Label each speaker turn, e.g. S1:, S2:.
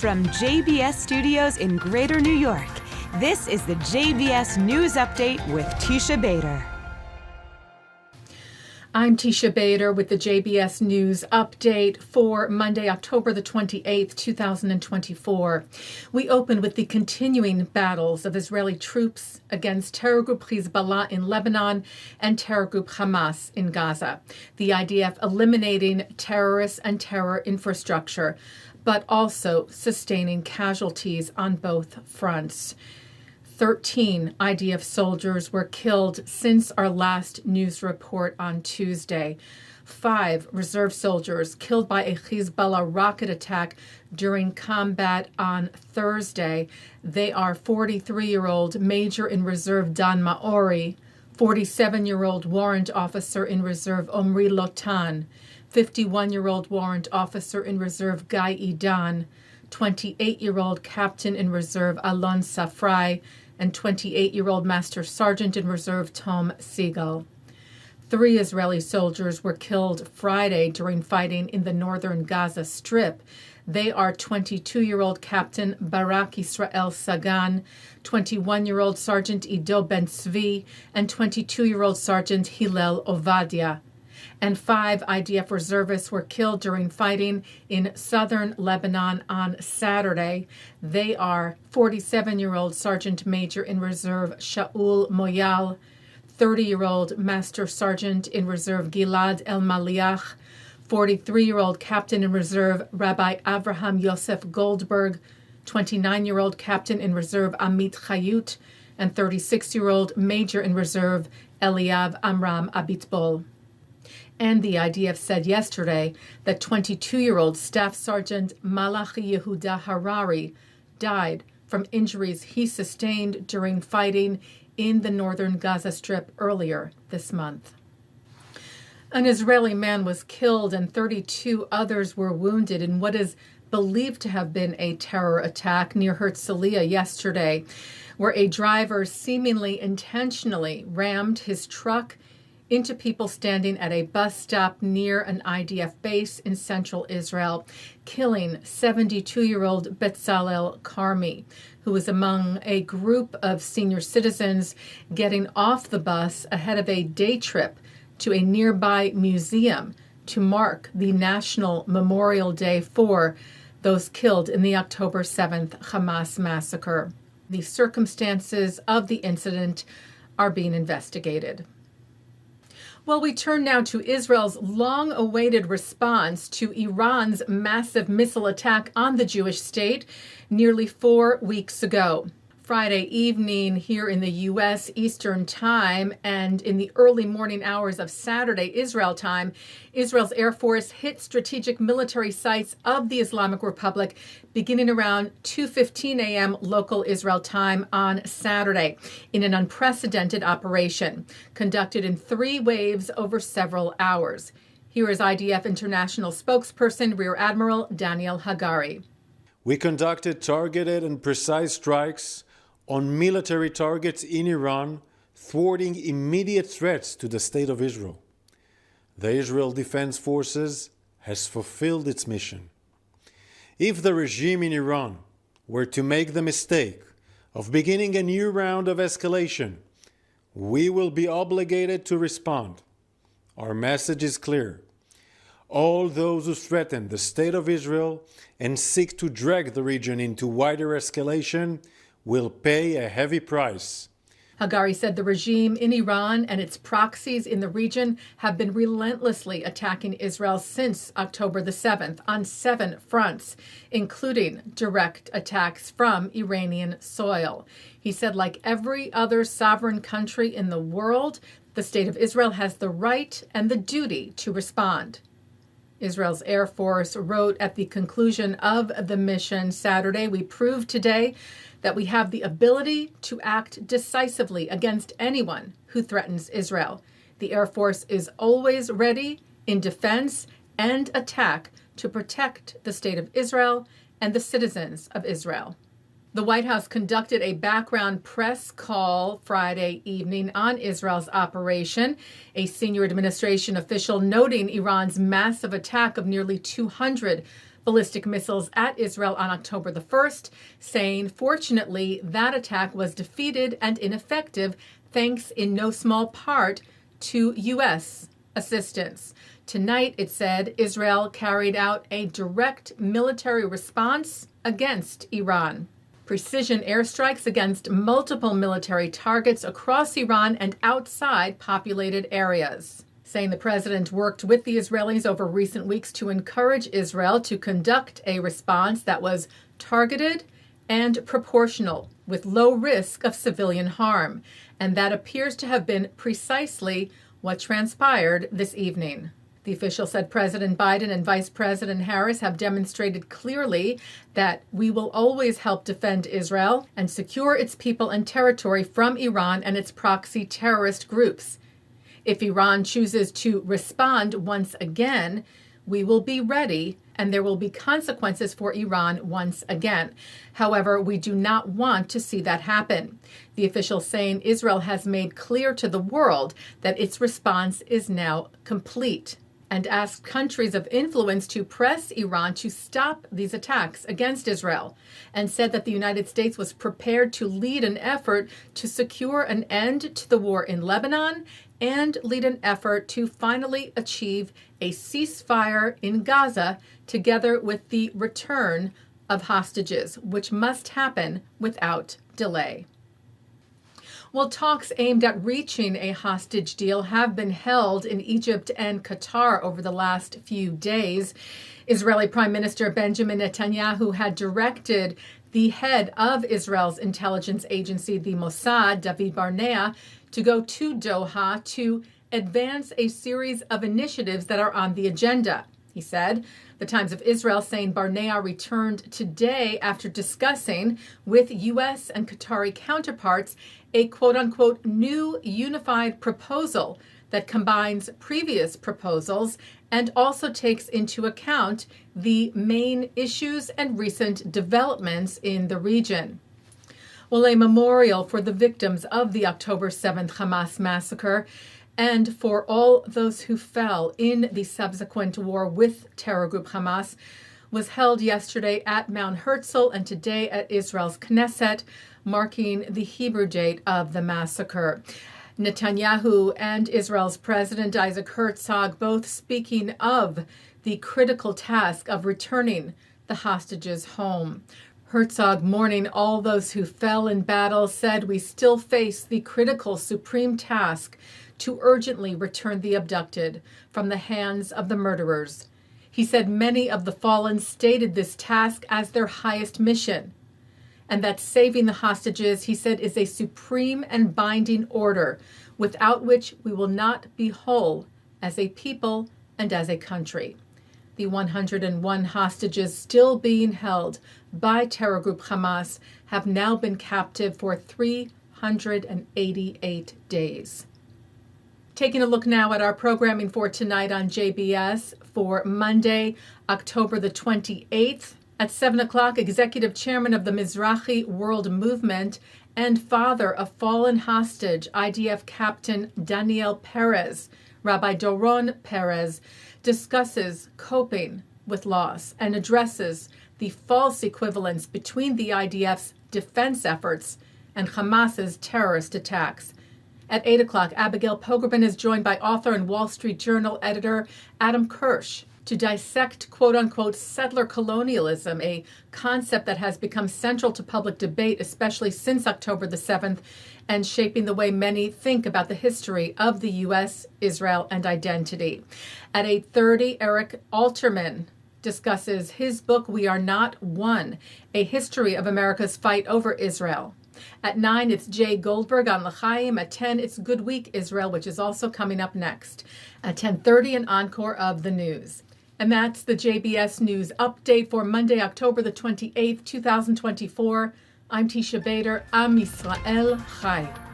S1: From JBS Studios in Greater New York, this is the JBS News Update with Teisha Bader.
S2: I'm Teisha Bader with the JBS News Update for Monday, October the 28th, 2024. We open with the continuing battles of Israeli troops against terror group Hezbollah in Lebanon and terror group Hamas in Gaza. The IDF eliminating terrorists and terror infrastructure, but also sustaining casualties on both fronts. 13 IDF soldiers were killed since our last news report on Tuesday. 5 reserve soldiers killed by a Hezbollah rocket attack during combat on Thursday. They are 43-year-old Major in Reserve Dan Maori, 47-year-old Warrant Officer in Reserve Omri Lotan, 51-year-old Warrant Officer in Reserve Guy Idan, 28-year-old Captain in Reserve Alon Safrai, and 28-year-old Master Sergeant in Reserve Tom Siegel. 3 Israeli soldiers were killed Friday during fighting in the northern Gaza Strip. They are 22-year-old Captain Barak Israel Sagan, 21-year-old Sergeant Ido Ben Tzvi, and 22-year-old Sergeant Hillel Ovadia. And 5 IDF reservists were killed during fighting in southern Lebanon on Saturday. They are 47-year-old Sergeant Major in Reserve Shaul Moyal, 30-year-old Master Sergeant in Reserve Gilad El Maliach, 43-year-old Captain in Reserve Rabbi Avraham Yosef Goldberg, 29-year-old Captain in Reserve Amit Chayut, and 36-year-old Major in Reserve Eliav Amram Abitbol. And the IDF said yesterday that 22-year-old Staff Sergeant Malachi Yehuda Harari died from injuries he sustained during fighting in the northern Gaza Strip earlier this month. An Israeli man was killed and 32 others were wounded in what is believed to have been a terror attack near Herzliya yesterday, where a driver seemingly intentionally rammed his truck into people standing at a bus stop near an IDF base in central Israel, killing 72-year-old Betzalel Karmi, who was among a group of senior citizens getting off the bus ahead of a day trip to a nearby museum to mark the National Memorial Day for those killed in the October 7th Hamas massacre. The circumstances of the incident are being investigated. Well, we turn now to Israel's long-awaited response to Iran's massive missile attack on the Jewish state nearly 4 weeks ago. Friday evening here in the U.S. Eastern Time and in the early morning hours of Saturday Israel time, Israel's Air Force hit strategic military sites of the Islamic Republic beginning around 2:15 a.m. local Israel time on Saturday in an unprecedented operation conducted in 3 waves over several hours. Here is IDF International spokesperson Rear Admiral Daniel Hagari.
S3: We conducted targeted and precise strikes on military targets in Iran, thwarting immediate threats to the State of Israel. The Israel Defense Forces has fulfilled its mission. If the regime in Iran were to make the mistake of beginning a new round of escalation, we will be obligated to respond. Our message is clear. All those who threaten the State of Israel and seek to drag the region into wider escalation will pay a heavy price.
S2: Hagari said the regime in Iran and its proxies in the region have been relentlessly attacking Israel since October the 7th on 7 fronts, including direct attacks from Iranian soil. He said, like every other sovereign country in the world, the State of Israel has the right and the duty to respond. Israel's Air Force wrote at the conclusion of the mission Saturday, "We proved today that we have the ability to act decisively against anyone who threatens Israel. The Air Force is always ready in defense and attack to protect the State of Israel and the citizens of Israel." The White House conducted a background press call Friday evening on Israel's operation. A senior administration official noting Iran's massive attack of nearly 200 ballistic missiles at Israel on October the 1st, saying, fortunately, that attack was defeated and ineffective thanks in no small part to U.S. assistance. Tonight, it said, Israel carried out a direct military response against Iran. Precision airstrikes against multiple military targets across Iran and outside populated areas. Saying the president worked with the Israelis over recent weeks to encourage Israel to conduct a response that was targeted and proportional, with low risk of civilian harm. And that appears to have been precisely what transpired this evening. The official said President Biden and Vice President Harris have demonstrated clearly that we will always help defend Israel and secure its people and territory from Iran and its proxy terrorist groups. If Iran chooses to respond once again, we will be ready, and there will be consequences for Iran once again. However, we do not want to see that happen. The official saying Israel has made clear to the world that its response is now complete, and asked countries of influence to press Iran to stop these attacks against Israel, and said that the United States was prepared to lead an effort to secure an end to the war in Lebanon and lead an effort to finally achieve a ceasefire in Gaza, together with the return of hostages, which must happen without delay. Well, talks aimed at reaching a hostage deal have been held in Egypt and Qatar over the last few days. Israeli Prime Minister Benjamin Netanyahu had directed the head of Israel's intelligence agency, the Mossad, David Barnea, to go to Doha to advance a series of initiatives that are on the agenda. He said, the Times of Israel saying Barnea returned today after discussing with U.S. and Qatari counterparts a quote-unquote new unified proposal that combines previous proposals and also takes into account the main issues and recent developments in the region. Well, a memorial for the victims of the October 7th Hamas massacre and for all those who fell in the subsequent war with terror group Hamas was held yesterday at Mount Herzl and today at Israel's Knesset, marking the Hebrew date of the massacre. Netanyahu and Israel's President Isaac Herzog both speaking of the critical task of returning the hostages home. Herzog, mourning all those who fell in battle, said we still face the critical supreme task to urgently return the abducted from the hands of the murderers. He said many of the fallen stated this task as their highest mission, and that saving the hostages, he said, is a supreme and binding order without which we will not be whole as a people and as a country. The 101 hostages still being held by terror group Hamas have now been captive for 388 days. Taking a look now at our programming for tonight on JBS for Monday, October the 28th. At 7 o'clock, Executive Chairman of the Mizrachi World Movement and father of fallen hostage IDF Captain Daniel Perez, Rabbi Doron Perez, discusses coping with loss and addresses the false equivalence between the IDF's defense efforts and Hamas's terrorist attacks. At 8 o'clock, Abigail Pogrebin is joined by author and Wall Street Journal editor Adam Kirsch to dissect quote-unquote settler colonialism, a concept that has become central to public debate, especially since October the 7th, and shaping the way many think about the history of the U.S., Israel, and identity. At 8:30, Eric Alterman discusses his book, We Are Not One, a history of America's fight over Israel. At 9, it's Jay Goldberg on L'chaim. At 10, it's Good Week Israel, which is also coming up next. At 10:30, an encore of the news. And that's the JBS News Update for Monday, October the 28th, 2024. I'm Teisha Bader. Am Yisrael Chai.